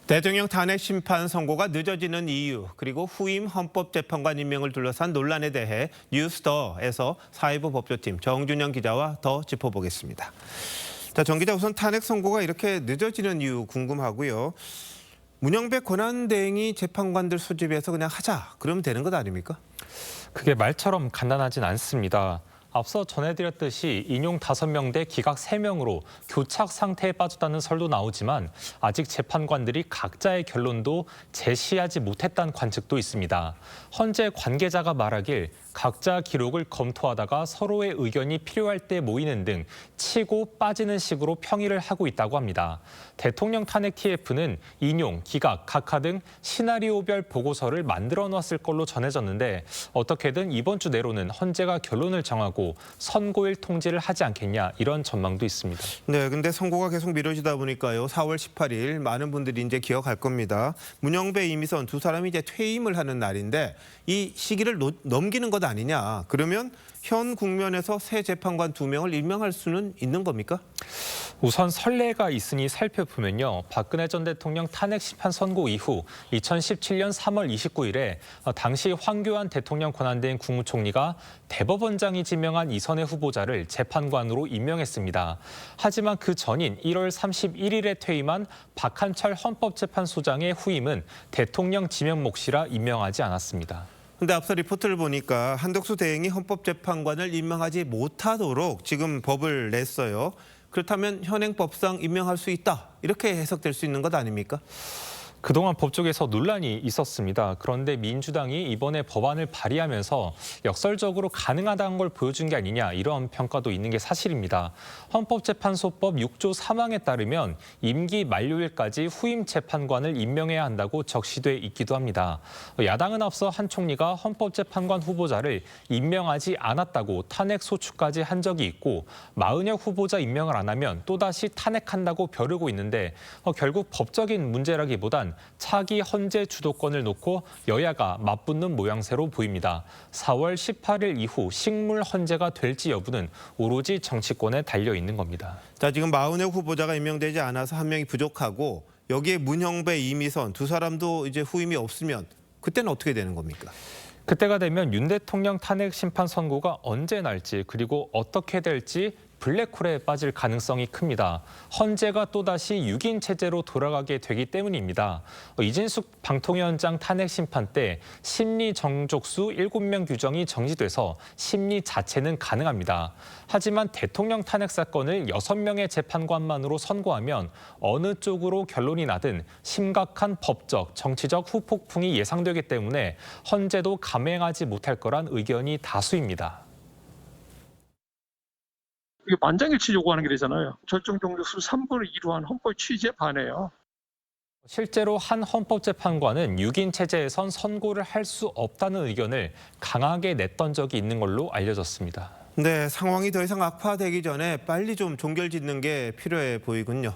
대통령 탄핵 심판 선고가 늦어지는 이유, 그리고 후임 헌법재판관 임명을 둘러싼 논란에 대해 뉴스더에서 사회부 법조팀 정준영 기자와 더 짚어보겠습니다. 자, 정 기자, 우선 탄핵 선고가 이렇게 늦어지는 이유 궁금하고요. 문영배 권한대행이 재판관들 소집해서 그냥 하자, 그러면 되는 것 아닙니까? 그게 말처럼 간단하진 않습니다. 앞서 전해드렸듯이 인용 5명 대 기각 3명으로 교착 상태에 빠졌다는 설도 나오지만 아직 재판관들이 각자의 결론도 제시하지 못했다는 관측도 있습니다. 헌재 관계자가 말하길 각자 기록을 검토하다가 서로의 의견이 필요할 때 모이는 등 치고 빠지는 식으로 평의를 하고 있다고 합니다. 대통령 탄핵 TF는 인용, 기각, 각하 등 시나리오별 보고서를 만들어 놨을 걸로 전해졌는데 어떻게든 이번 주 내로는 헌재가 결론을 정하고 선고일 통지를 하지 않겠냐 이런 전망도 있습니다. 네, 근데 선고가 계속 미뤄지다 보니까요. 4월 18일 많은 분들이 이제 기억할 겁니다. 문영배, 이미선 두 사람이 이제 퇴임을 하는 날인데 이 시기를 넘기는 것 아니냐. 그러면 현 국면에서 새 재판관 2명을 임명할 수는 있는 겁니까? 우선 선례가 있으니 살펴보면요. 박근혜 전 대통령 탄핵 심판 선고 이후 2017년 3월 29일에 당시 황교안 대통령 권한대행 국무총리가 대법원장이 지명한 이선의 후보자를 재판관으로 임명했습니다. 하지만 그 전인 1월 31일에 퇴임한 박한철 헌법재판소장의 후임은 대통령 지명 몫이라 임명하지 않았습니다. 근데 앞서 리포트를 보니까 한덕수 대행이 헌법재판관을 임명하지 못하도록 지금 법을 냈어요. 그렇다면 현행법상 임명할 수 있다. 이렇게 해석될 수 있는 것 아닙니까? 그동안 법조계에서 논란이 있었습니다. 그런데 민주당이 이번에 법안을 발의하면서 역설적으로 가능하다는 걸 보여준 게 아니냐 이런 평가도 있는 게 사실입니다. 헌법재판소법 6조 3항에 따르면 임기 만료일까지 후임 재판관을 임명해야 한다고 적시돼 있기도 합니다. 야당은 앞서 한 총리가 헌법재판관 후보자를 임명하지 않았다고 탄핵 소추까지 한 적이 있고 마은혁 후보자 임명을 안 하면 또다시 탄핵한다고 벼르고 있는데 결국 법적인 문제라기보단 차기 헌재 주도권을 놓고 여야가 맞붙는 모양새로 보입니다. 4월 18일 이후 식물 헌재가 될지 여부는 오로지 정치권에 달려 있는 겁니다. 자, 지금 마은혁 후보자가 임명되지 않아서 한 명이 부족하고 여기에 문영배, 이미선 두 사람도 이제 후임이 없으면 그때는 어떻게 되는 겁니까? 그때가 되면 윤 대통령 탄핵 심판 선고가 언제 날지 그리고 어떻게 될지 블랙홀에 빠질 가능성이 큽니다. 헌재가 또다시 6인 체제로 돌아가게 되기 때문입니다. 이진숙 방통위원장 탄핵 심판 때 심리 정족수 7명 규정이 정지돼서 심리 자체는 가능합니다. 하지만 대통령 탄핵 사건을 6명의 재판관만으로 선고하면 어느 쪽으로 결론이 나든 심각한 법적, 정치적 후폭풍이 예상되기 때문에 헌재도 감행하지 못할 거란 의견이 다수입니다. 이게 만장일치 요구하는 게 되잖아요. 절정 정족수 3분의 2로 한 헌법 취지에 반해요. 실제로 한 헌법재판관은 6인 체제에선 선고를 할 수 없다는 의견을 강하게 냈던 적이 있는 걸로 알려졌습니다. 네, 상황이 더 이상 악화되기 전에 빨리 좀 종결짓는 게 필요해 보이군요.